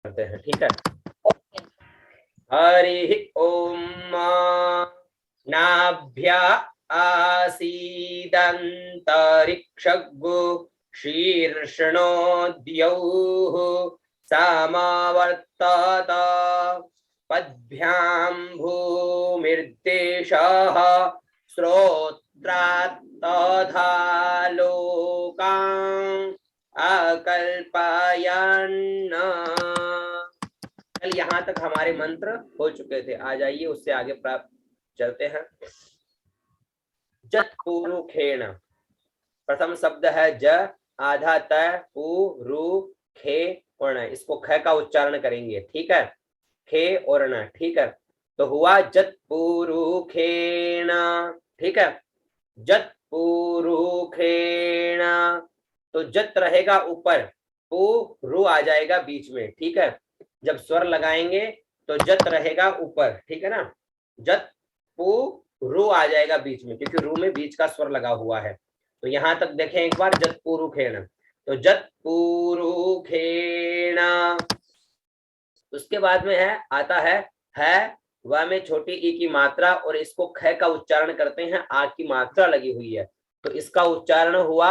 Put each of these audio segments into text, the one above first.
करते हैं, ठीक है। हरि ओम नाभ्या आसीदन्तरिक्षगु शीर्षणोद्यौः समावर्तत पद्भ्यां भूमिर्देशः श्रोत्रात् तथा लोकान् अकल्पयन्। कल यहाँ तक हमारे मंत्र हो चुके थे। आ जाइए उससे आगे प्राप्त चलते हैं। जत पुरुखेण, प्रथम शब्द है ज, आधा त, पु रु खे और न। इसको ख का उच्चारण करेंगे, ठीक है, खे और न, ठीक है। तो हुआ जत पुरुखेण, ठीक है, जत पुरुखेण। तो जत रहेगा ऊपर, पु रु आ जाएगा बीच में, ठीक है। जब स्वर लगाएंगे तो जत रहेगा ऊपर, ठीक है ना, जत पु रु आ जाएगा बीच में, क्योंकि रु में बीच का स्वर लगा हुआ है। तो यहां तक देखें एक बार, जत पुरुखेण, तो जत पुरुखेण। उसके बाद में है आता है वह में छोटी ई की मात्रा, और इसको ख का उच्चारण करते हैं, आ की मात्रा लगी हुई है, तो इसका उच्चारण हुआ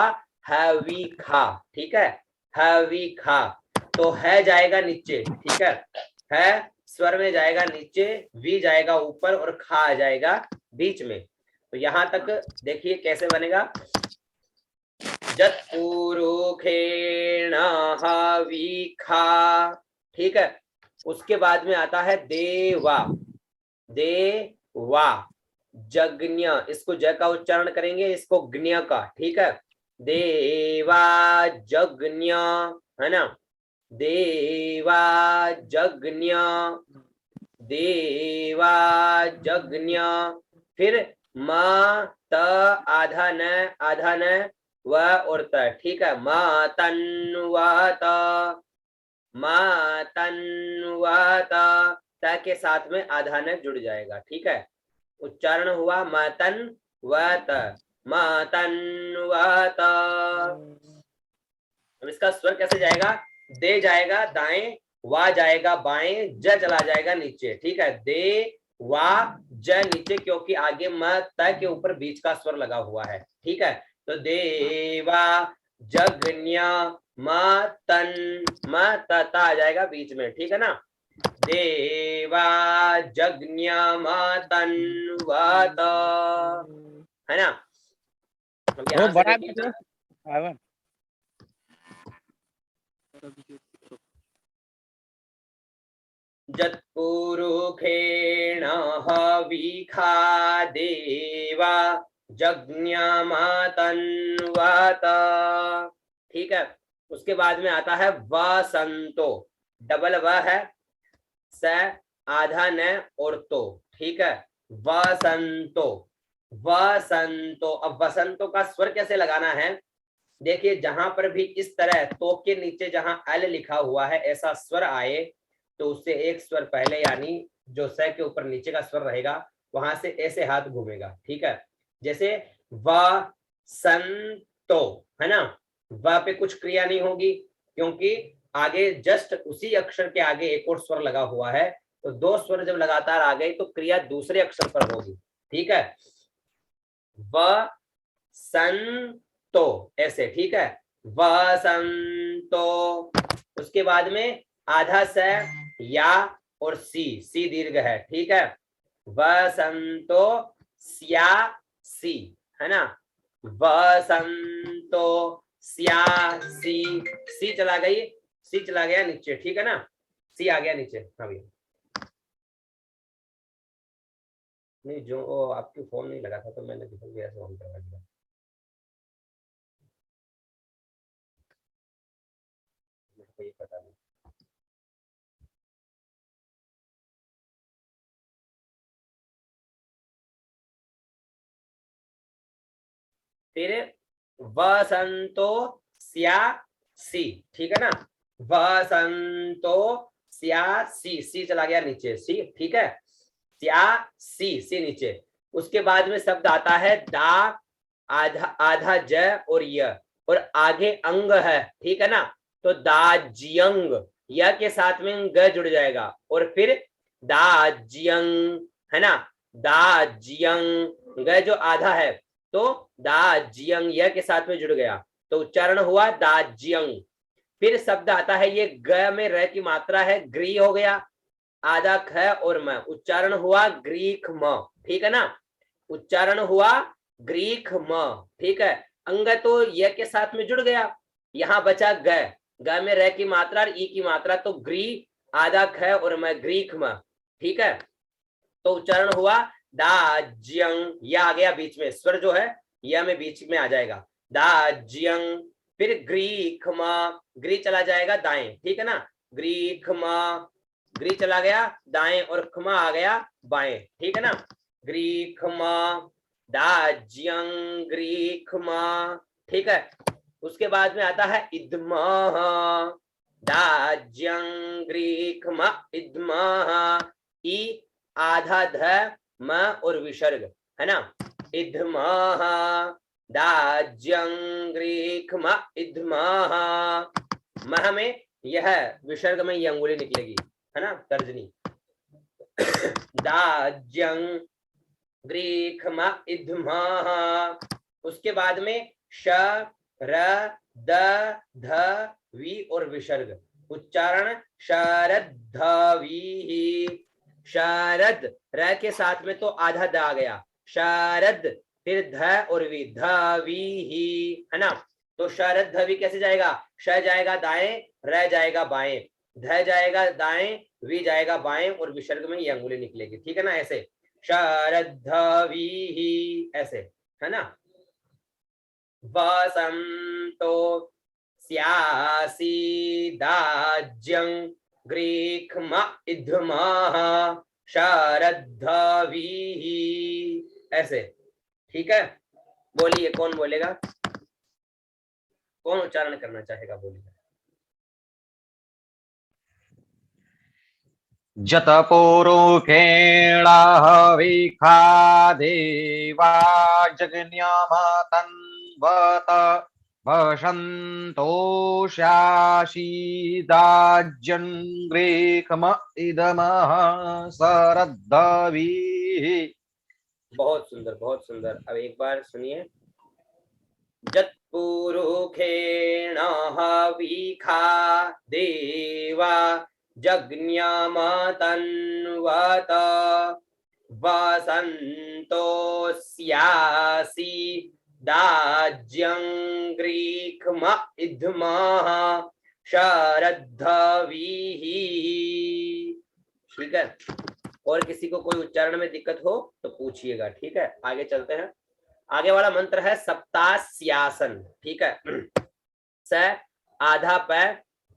हवी खा, ठीक है, हवी खा। तो है जाएगा नीचे, ठीक है स्वर में जाएगा नीचे, वी जाएगा ऊपर और खा आ जाएगा बीच में। तो यहां तक देखिए कैसे बनेगा, जत पुरुखेण हवी खा, ठीक है। उसके बाद में आता है देवा, देवा जग्ञ, इसको ज का उच्चारण करेंगे, इसको ज्ञ का, ठीक है, देवा जग्ञ, है ना, देवा जग्ञ, देवा जग्ञ। फिर म त आधा न व और त, ठीक है, म तन्वत, म तन्वत, त के साथ में आधा न जुड़ जाएगा, ठीक है। उच्चारण हुआ मतन वत, मतन वत। अब इसका स्वर कैसे जाएगा, दे जाएगा दाएं, वा जाएगा बाएं, ज चला जाएगा नीचे, ठीक है, दे वा ज नीचे, क्योंकि आगे म त के ऊपर बीच का स्वर लगा हुआ है, ठीक है। तो देवा जग्ञ मतन, म त आ जाएगा बीच में, ठीक है ना, देवा जग्ञ मतन्वत, है ना। अब यहां से देखिए, जत्पुरुखेण हविखा देवा जज्ञमतन्वत, ठीक है। उसके बाद में आता है वसंतो, डबल व है, स आधा न और तो, ठीक है, वसंतो, वसंतो। अब वसंतो का स्वर कैसे लगाना है, देखिए जहां पर भी इस तरह तो के नीचे जहां एल लिखा हुआ है ऐसा स्वर आए, तो उससे एक स्वर पहले, यानी जो स के ऊपर नीचे का स्वर रहेगा वहां से ऐसे हाथ घूमेगा, ठीक है। जैसे व संतो, है ना, व पे कुछ क्रिया नहीं होगी, क्योंकि आगे जस्ट उसी अक्षर के आगे एक और स्वर लगा हुआ है, तो दो स्वर जब लगातार आ गए तो क्रिया दूसरे अक्षर पर होगी, ठीक है, व संतो ऐसे, ठीक है, वसंतो। उसके बाद में आधा स या और सी दीर्घ है, ठीक है, वसंतो स्या सी, है ना, वसंतो स्या सी चला गई, सी चला गया नीचे, ठीक है ना, सी आ गया नीचे। हाँ भैया, नहीं जो आपकी फोन नहीं लगा था तो मैंने ऐसे ऑन करवा दिया। ये पता नहीं, फिर वसंतो स्या सी, ठीक है ना, वसंतो स्या सी चला गया नीचे, सी, ठीक है, स्या सी नीचे। उसके बाद में शब्द आता है दा, आधा ज और य, और आगे अंग है, ठीक है ना, तो दाज्यंग, य के साथ में ग जुड़ जाएगा और फिर दाज्यंग, है ना, दाज्यंग, ग जो आधा है तो दाज्यंग य के साथ में जुड़ गया तो उच्चारण हुआ दाज्यंग। फिर शब्द आता है, ये ग में र की मात्रा है, ग्री हो गया, आधा ख और म, उच्चारण हुआ ग्रीक म, ठीक है ना, उच्चारण हुआ ग्रीक म, ठीक है। अंग तो य के साथ में जुड़ गया, यहां बचा ग, ग में र की मात्रा और ई की मात्रा, तो ग्री आधा ख और म, ग्रीक म, ठीक है। तो उच्चारण हुआ दाज्यंग, या आ गया बीच में, स्वर जो है या में बीच में आ जाएगा, दाज्यंग। फिर ग्रीक म, ग्री चला जाएगा दाएं, ठीक है ना, ग्रीक म, ग्री चला गया दाएं और खमा आ गया बाएं, ठीक है ना, ग्रीक म, दाज्यंग ग्रीक म, ठीक है। उसके बाद में आता है इद्म, दाज्यंग ग्रीक म, इद्म, ई आधा ध म और विसर्ग, है ना, इद्म, दाज्यंग ग्रीक म, इद्म, मह में यह विसर्ग में यह अंगुली निकलेगी, है ना, तर्जनी, दाज्यंग ग्रीक म, इद्म, उसके बाद में श र द ध वी और विसर्ग, उच्चारण शरद्धवी, शरद, र के साथ में तो आधा द आ गया, शरद, फिर ध और वी, धवी ही, है ना, तो शरद धवी कैसे जाएगा, श जाएगा दाएं, र जाएगा बाएं, ध जाएगा दाएं, वी जाएगा बाएं और विसर्ग में ये अंगुली निकलेगी, ठीक है ना, ऐसे शरद्धवी ही, ऐसे, है ना। वसंतो स्यासी दाज्यं ग्रीक म, इद्म, शरद्धवी, ऐसे, ठीक है। बोलिए कौन बोलेगा, कौन उच्चारण करना चाहेगा, बोलिए। जतपुरुषेण विखा देवा जगन्यमतन्वत वसन्तोषाशीदाज्यं ग्रीकम इदमः सरद्धविः। बहुत सुंदर, बहुत सुंदर। अब एक बार सुनिए, जत्पुरुषेण विखा देवा जज्ञमतन्वत वसन्तोऽस्यासि दाज्यं ग्रीक्म इद्मः शरद्धविः, ठीक है। और किसी को कोई उच्चारण में दिक्कत हो तो पूछिएगा, ठीक है। आगे चलते हैं, आगे वाला मंत्र है सप्तास्यासन, ठीक है। स आधा प,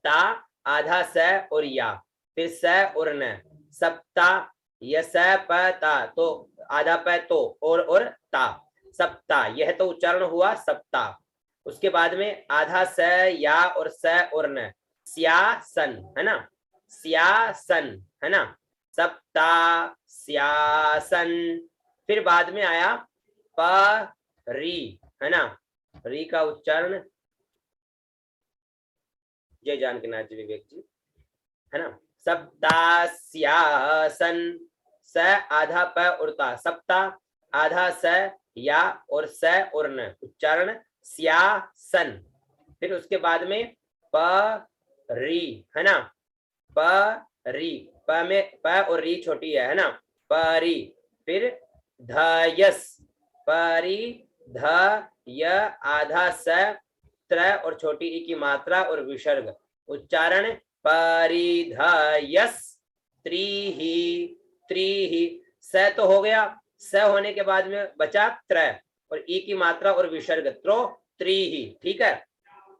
ता आधा स और या, फिर स और न, सप्ता, य स प ता, तो आधा प तो और ता, सप्ता, यह तो उच्चारण हुआ सप्ता। उसके बाद में आधा स या और स और न, स्यासन, है ना, स्यासन, है ना, सप्ता स्यासन। फिर बाद में आया प री, है ना, री का उच्चारण, जय जानकी नाथ जी विवेक जी, है ना, सप्तास्यासन, स आधा प और ता, सप्ता आधा स या और स और न, उच्चारण स्यासन। फिर उसके बाद में प री, है ना, प री, प में प और री छोटी है ना, परी, फिर धयस, परी ध य आधा स, त्र और छोटी ई की मात्रा और विसर्ग, उच्चारण परिधयस त्रिही, त्रिही, स तो हो गया, स होने के बाद में बचा त्र और ई की मात्रा और विसर्ग, त्रो त्रिही, ठीक है।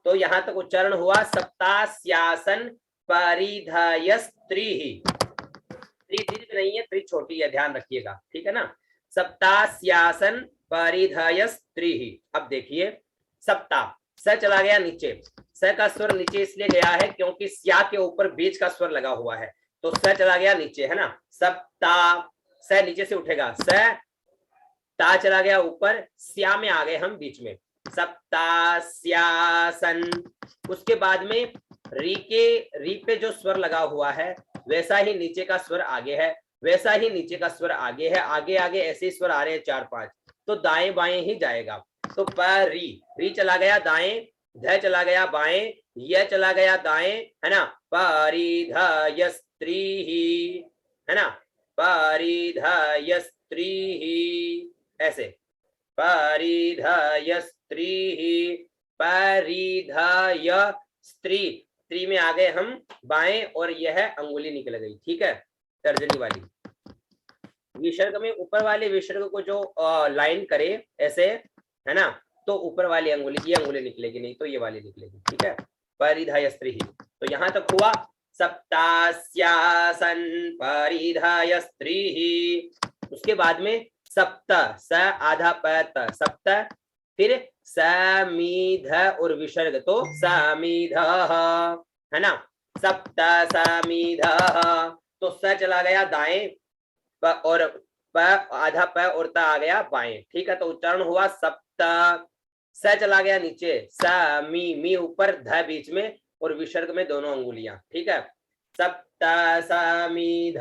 तो यहां तक उच्चारण हुआ सप्तास्यासन परिधयस त्रिही, त्रि दीर्घ नहीं है, त्रि छोटी है, ध्यान रखिएगा, ठीक है ना, सप्तास्यासन परिधयस त्रिही। अब देखिए सप्ता, स चला गया नीचे, स का स्वर नीचे इसलिए गया है क्योंकि स्या के ऊपर बीच का स्वर लगा हुआ है, तो स चला गया नीचे, है ना, सप्ता, स नीचे से उठेगा, स, ता चला गया ऊपर, स्या में आ गए हम बीच में, सप्तास्यासन। उसके बाद में री पे जो स्वर लगा हुआ है वैसा ही नीचे का स्वर आगे है, वैसा ही नीचे का स्वर आगे है, आगे आगे ऐसे स्वर आ रहे हैं 4-5, तो दाएं बाएं ही जाएगा। तो री चला गया दाएं, ध चला गया बाएं, य चला गया दाएं, है ना, परिधयस्त्री, है ना, परिधयस्त्री, ऐसे परिधयस्त्री, परिधय स्त्री, स्त्री में आ गए हम बाएं और यह अंगुली निकल गई, ठीक है, तर्जनी वाली। विसर्ग में ऊपर वाले विसर्ग को जो लाइन करे ऐसे, है ना, तो ऊपर वाली अंगुली, ये अंगुली निकलेगी, नहीं तो ये वाली निकलेगी, ठीक है। परिधाय स्त्री, तो यहां तक हुआ। सप्तास्यासन परिधाय स्त्री, उसके बाद में सप्त, स आधा प त, सप्त, फिर समीध और विसर्ग, तो समीध, है ना, सप्त समीध, तो स चला गया दाएं और प आधा प और त आ गया बाएं, ठीक है, तो उच्चारण हुआ सप्त। स चला गया नीचे, स मी ऊपर, ध बीच में और विसर्ग में दोनों अंगुलियां, ठीक है, सप्त समीध।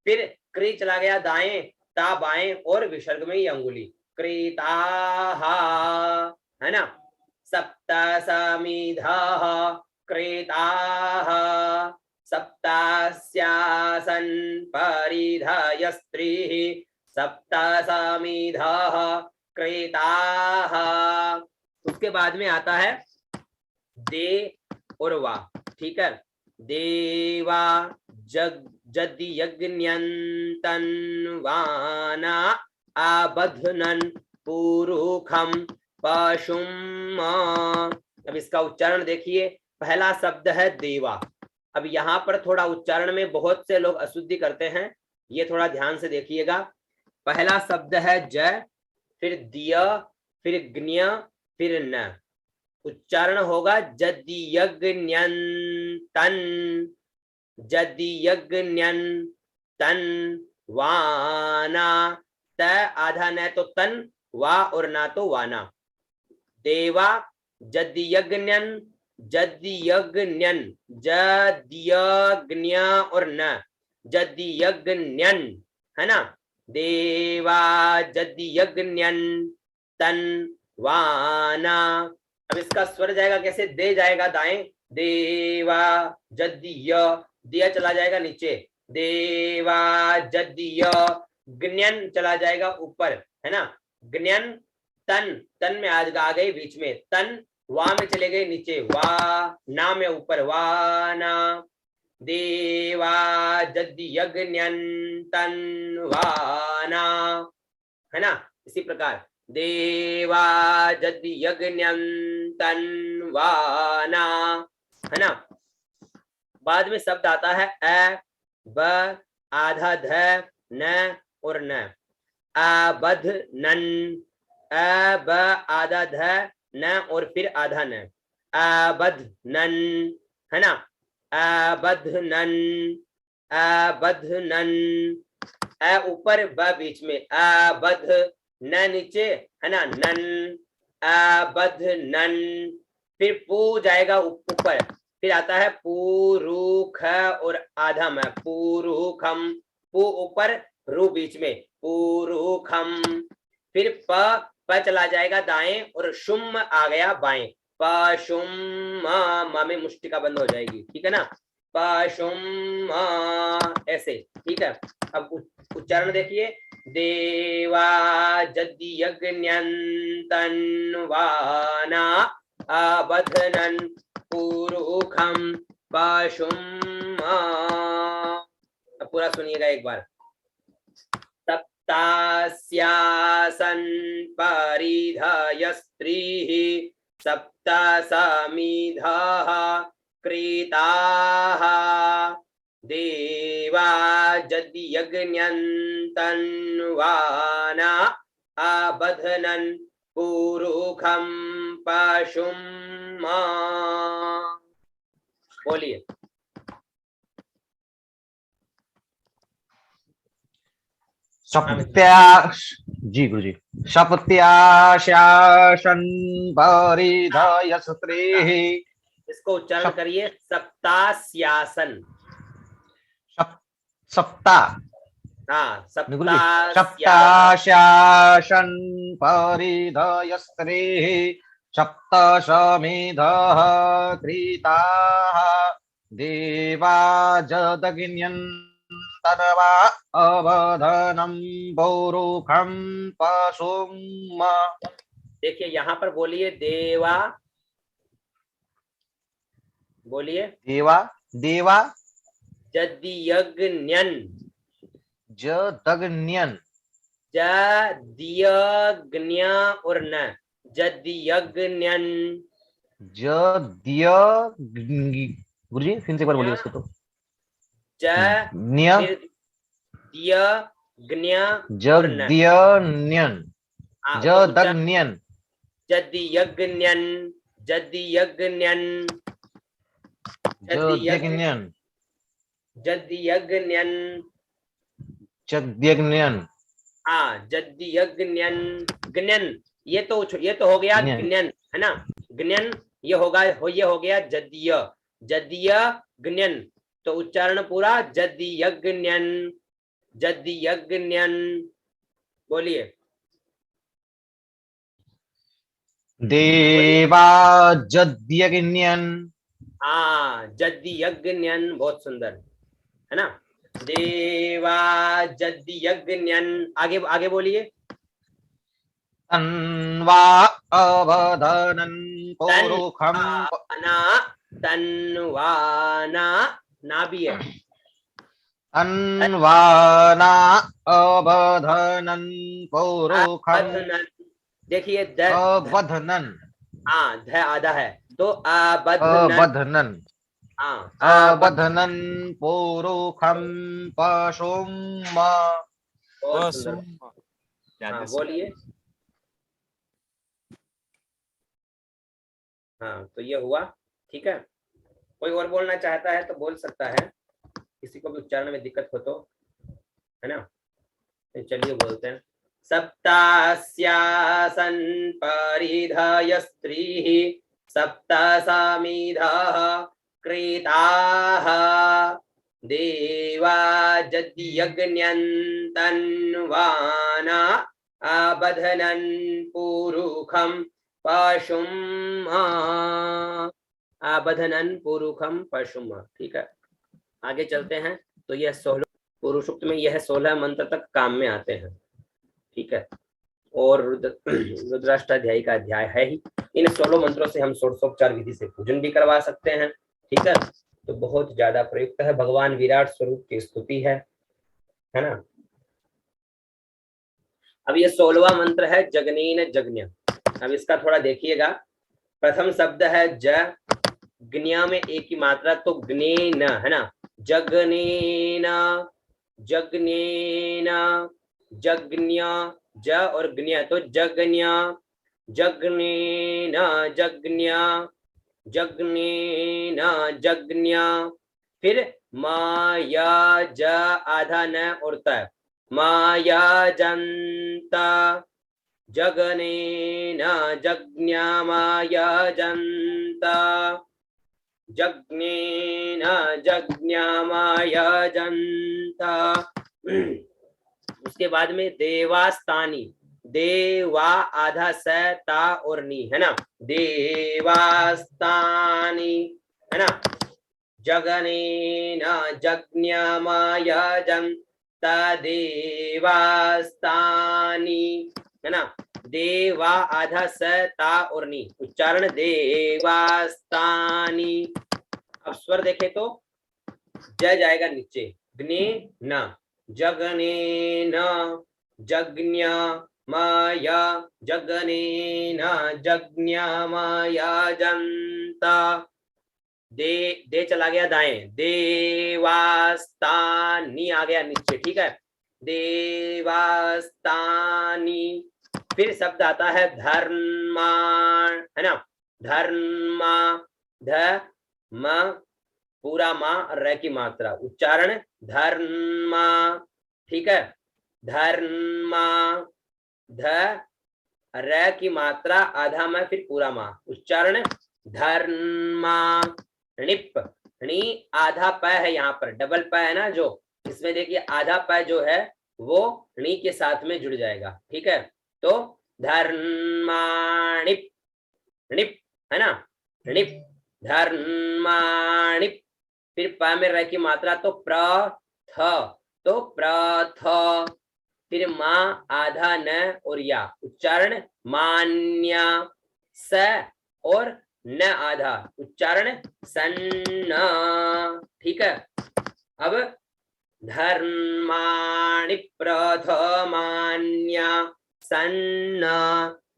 फिर क्री चला गया दाएं, ता बाएं और विसर्ग में ये अंगुली, क्रीताः, है ना, सप्त समीध क्रीताः, सप्तास्यासन परिधाय स्त्रीः, सप्त समीधः क्रीताः। उसके बाद में आता है दे और वा, ठीक है, देवा जदि यज्ञन्यन्तन्वाना आबध्नन् पुरुखम पशुम। अब इसका उच्चारण देखिए, पहला शब्द है देवा। अब यहाँ पर थोड़ा उच्चारण में बहुत से लोग अशुद्धि करते हैं, ये थोड़ा ध्यान से देखिएगा। पहला शब्द है ज, फिर दिय, फिर ज्ञ, फिर न, उच्चारण होगा जदि यज्ञन्यन्तन, जदि यज्ञन्यन्तन वाना, त आधा न तो तन, वा और ना तो वाना, देवा जदि यज्ञन्यन, जदि यज्ञन्यन, जद्यज्ञ और न, जदि यज्ञन्यन, है ना, देवा जदि यज्ञन्यन तन वाना। अब इसका स्वर जाएगा कैसे, दे जाएगा दाएं, देवा जदि य, दिया चला जाएगा नीचे, देवा जदि य, ज्ञन चला जाएगा ऊपर, है ना, ज्ञन, तन, तन में आज आ गई बीच में, तन, वा में चले गए नीचे, वा, ना में ऊपर, वाना, देवा जदि यज्ञन्यन्तन वाना, है ना, इसी प्रकार देवा जदि यज्ञन्यन्तन वाना, है ना। बाद में शब्द आता है अ, ब, आधा ध, न और न, अबध्नन्, अ ब आधा ध न और फिर आधा न, अबध्नन्, है ना, अबध्नन्, अबध्नन्, अ ऊपर ब बीच में, अबध, न नीचे, है ना, नन, अबध्नन्, फिर पू जाएगा ऊपर, फिर आता है पुरुख और आधा में, पुरुखम, पू ऊपर, रू बीच में, पुरुखम, फिर प चला जाएगा दाएं और शुम आ गया बाएं, पशुम, म में मुष्टिका बंद हो जाएगी, ठीक है ना, पशुम, ऐसे, ठीक है। अब उच्चारण देखिए, देवा जदि यज्ञन्यन्तन वाना अबध्नन् पुरुखम पशुम। अब पूरा सुनिएगा एक बार, सप्तास्यासन परिधाय स्त्रीः, सप्त समीधः क्रीताः, देवा जदि यज्ञन्यन्तन वाना अबध्नन् पुरुखम पशुम। बोलिए। जी गुरुजी, सप्त्याशासन परिधाय स्त्रीः, इसको उच्चारण करिए, सप्तास्यासन। सप्ता हाँ, गुरुजी, सप्तास्यासन। सप्ताशासन परिधय स्त्रीः सप्त समिधः कृताः देवा जदग्न्यन् तन्वा अवधनं पौरुखं पशुम्। देखिए यहाँ पर बोलिए देवा, बोलिए देवा देवा जदियज्ञन, जदग्न्यन् जदियज्ञ और न, जदियज्ञन, जद्य गुरुजी फिर से एक बार बोलिए इसको तो। न्य जदियज्ञ और न, जद्यन्यन हाँ, तो जदग्न्यन जदियज्ञन, जदियज्ञन, जद्यग्न्यन जदियज्ञन, जद्यग्न्यन हाँ, जदियज्ञन, ज्ञन, ये तो हो गया ज्ञन। ज्ञन, है ना, ज्ञन, ये हो गया जदीय, जदीय ज्ञन, तो उच्चारण पूरा जदियज्ञन, जदियज्ञन, बोलिए देवा जद्यग्न्यन। हाँ, जदियज्ञन, बहुत सुंदर, है ना, देवा जदियज्ञन, आगे आगे बोलिए, तन्वा अवधनन् पौरुखं ना, तन्वाना, ना भी है, तन्वाना अवधनन् पौरुखं अबधनन, देखिए अवधनन् हाँ, ध आधा है तो अबधनन, अवधनन् हाँ, अवधनन् पौरुखं पशुम्। बहुत सुंदर, हाँ बोलिए, हाँ, तो ये हुआ, ठीक है, कोई और बोलना चाहता है तो बोल सकता है, किसी को भी उच्चारण में दिक्कत हो तो, है ना, तो चलिए बोलते हैं, सप्तास्यासन परिधय स्त्रीः सप्त समिधः कृताः देवा जद्यज्ञन् तन्वाना अबधनन् पुरुखं पशुम्, आबधनन पुरुखम पशुम, ठीक है, आगे चलते हैं, तो यह 16 पुरुषोक्त में यह 16 मंत्र तक काम में आते हैं, ठीक है, और रुद्राष्टाध्यायी का अध्याय है ही, इन 16 मंत्रों से हम षोडशोपचार विधि से पूजन भी करवा सकते हैं, ठीक है, तो बहुत ज्यादा प्रयुक्त है, भगवान विराट स्वरूप की स्तुति है ना। अब ये 16वां मंत्र है जगनेन जग्न्य, अब इसका थोड़ा देखिएगा, प्रथम शब्द है ज, ज्ञ में एक ही मात्रा, तो ज्ञेन, है ना, जगनेन, जग्नेन, जग्न्य, ज और ज्ञ, तो जग्न्य, जग्नेन जग्न्य, जग्नेन जग्न्य, फिर माया ज आधा न और त, माया जंता, जगनेन जज्ञामाया जंता, जग्नेन जज्ञामाया जंता, उसके बाद में देवास्तानी, देवा आधा स ता और नी, है ना, देवास्तानी, है ना, जगनेन जज्ञामाया जंता देवास्तानी, है ना, देवा आधा स ता और नी, उच्चारण देवास्तानी। अब स्वर देखे तो ज जाएगा नीचे, ग्ने न, जगने न, जग्ञ माया, जगने न जज्ञ माया जनता, दे चला गया दाएं, देवास्तानी आ गया नीचे, ठीक है, देवास्तानी, फिर शब्द आता है धर्मान, है ना, धर्मा, ध म पूरा माँ र की मात्रा, उच्चारण धर्मा, ठीक है, धर्मा, ध र की मात्रा आधा में फिर पूरा माँ, उच्चारण धर्मा णिप, णी आधा प है, यहाँ पर डबल प है ना, जो इसमें देखिए आधा प जो है वो णी के साथ में जुड़ जाएगा, ठीक है। तो धर्माणिप, णिप है ना, णिप धर्माणिप। फिर प में र की मात्रा तो प्र थ, तो प्रथ। फिर माँ आधा न और या, उच्चारण मान्या। स और न आधा, उच्चारण सन्न, ठीक है। अब धर्माणि प्रथमान्या सन्न,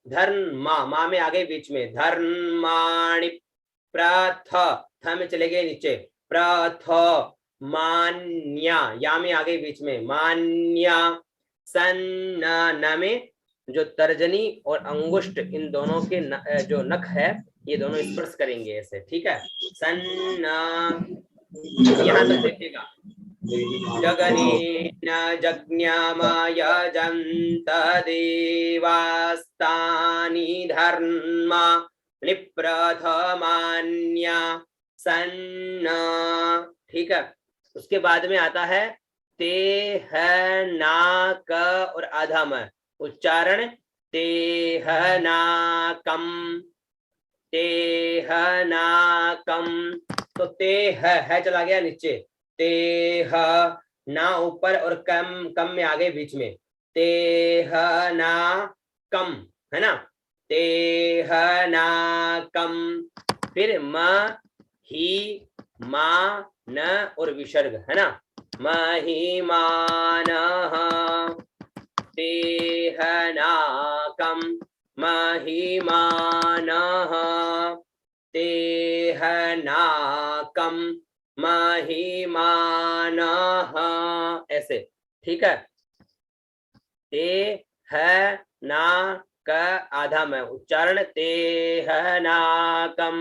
धर्मा माँ में आगे बीच में, धर्माणि प्रथ, थ में चले गए नीचे, प्रथ मान्या, या में आगे बीच में, मान्या सन्न, न में जो तर्जनी और अंगुष्ठ इन दोनों के जो नख है ये दोनों स्पर्श करेंगे ऐसे, ठीक है। सन्न, यहाँ तक देखिएगा। जगनेन जज्ञामयजन्त देवास्तानि धर्मा निप्रथमान्या सन्न, ठीक है। उसके बाद में आता है ते ह ना क और आधा म, उच्चारण ते ह ना कम, ते ह ना कम। तो ते है चला गया नीचे, ते ह ना ऊपर और कम, कम में आगे बीच में, ते ह ना कम है ना, ते ह ना कम। फिर म ही मा न और विसर्ग है ना, महिमानः ते ह ना कम, महिमानः ते ह ना कम, महिमानः, ऐसे, ठीक है। ते ह ना क आधा में, उच्चारण ते ह ना कम।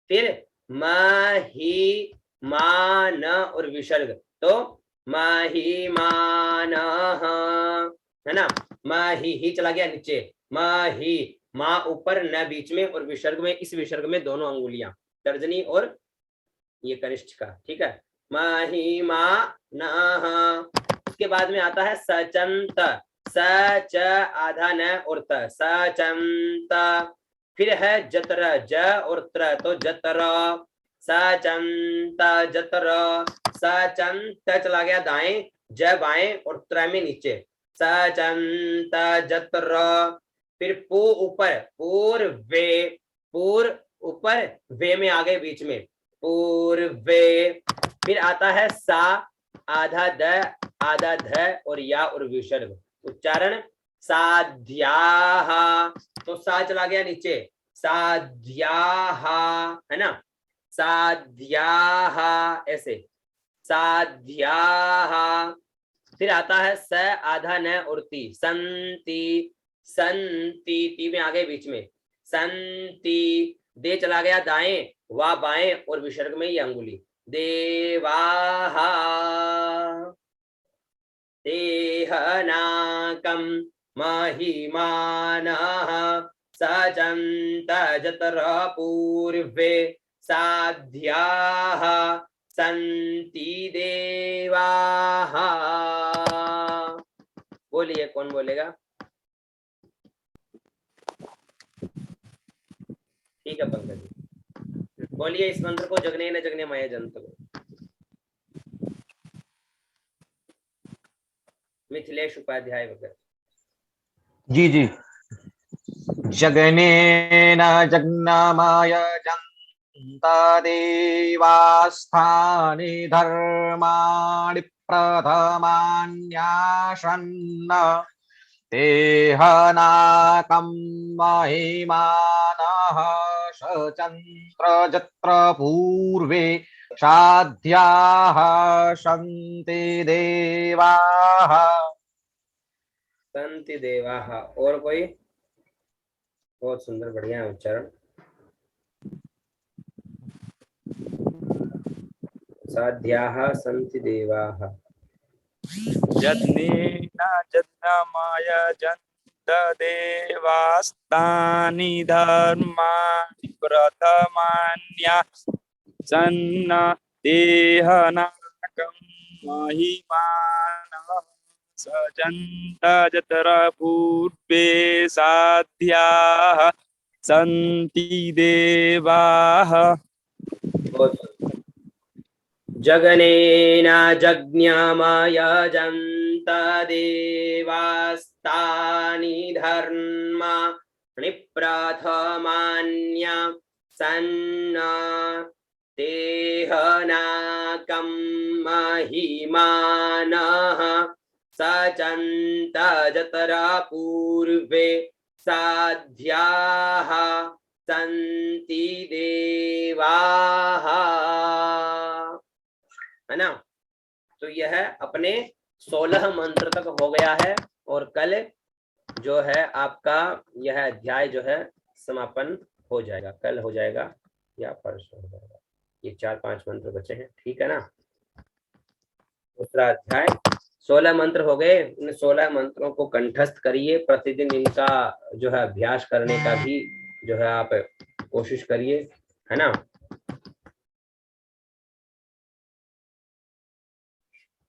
फिर मही मान और विसर्ग, तो महिमानः है ना, मही चला गया नीचे, मही माँ ऊपर न बीच में और विसर्ग में, इस विसर्ग में दोनों अंगुलियां, तर्जनी और ये कनिष्ठ का, ठीक है। महिमानः। उसके बाद में आता है सचंत, स च आधा न और त, सचंत। फिर है जतर, ज और त्र, तो जतर, सचंत जतर, सचंत चला गया दाएं, ज बाएं और त्र में नीचे, सचंत जतर। फिर पू ऊपर, पूर्वे, पूर्व ऊपर, वे में आगे बीच में, पूर्वे। फिर आता है सा आधा द आधा ध और या और विसर्ग, उच्चारण साध्याः, तो सा चला गया नीचे, साध्याः है ना, साध्याः ऐसे, साध्याः। फिर आता है स आधा न और ती, संति, संति, ती में आगे बीच में, संति। दे चला गया दाएं, वा बाएं और विसर्ग में ये अंगुली, देवाः देहनाकं महिमानः सचन्त जतर पूर्वे साध्याः सन्ति देवाः। बोलिए, कौन बोलेगा? ठीक है पंकज जी, बोलिए इस मंत्र को, जगने न जगने माया जंत को। मिथिलेश उपाध्याय वगैरह। जी जी। जगनेन जग्नामाय जन्त देवास्थानि धर्माणि प्रथमान्यासन्न तेहनाकं महिमानः सचन्द्र जत्र पूर्वे साध्याः सन्ति देवाः। संति देवाः। और कोई? बहुत सुंदर, बढ़िया है उच्चारण। साध्याः सन्ति देवाः। जज्ञेन जज्ञामाय जन्त देवास्तानि धर्माणि प्रथमान्या सन्न देहनाकं महिमानः सजन्त जत्र पूर्वे साध्याः सन्ति देवाः। जगनेन जज्ञामयजन्त देवास्तानि धर्माणि प्रथमान्या सन्न देहनाकं महिमानः सचन्त जतरा पूर्वे साध्याः सन्ति देवाः, है ना। तो यह अपने 16 मंत्र तक हो गया है और कल जो है आपका यह अध्याय जो है समापन हो जाएगा, कल हो जाएगा या परसों हो जाएगा। ये 4-5 मंत्र बचे हैं, ठीक है ना। दूसरा अध्याय 16 मंत्र हो गए। इन 16 मंत्रों को कंठस्थ करिए, प्रतिदिन इनका जो है अभ्यास करने का भी जो है आप कोशिश करिए, है ना।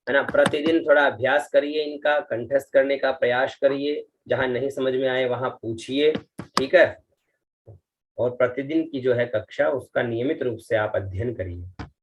है ना, प्रतिदिन थोड़ा अभ्यास करिए, इनका कंठस्थ करने का प्रयास करिए, जहां नहीं समझ में आए वहां पूछिए, ठीक है। और प्रतिदिन की जो है कक्षा उसका नियमित रूप से आप अध्ययन करिए।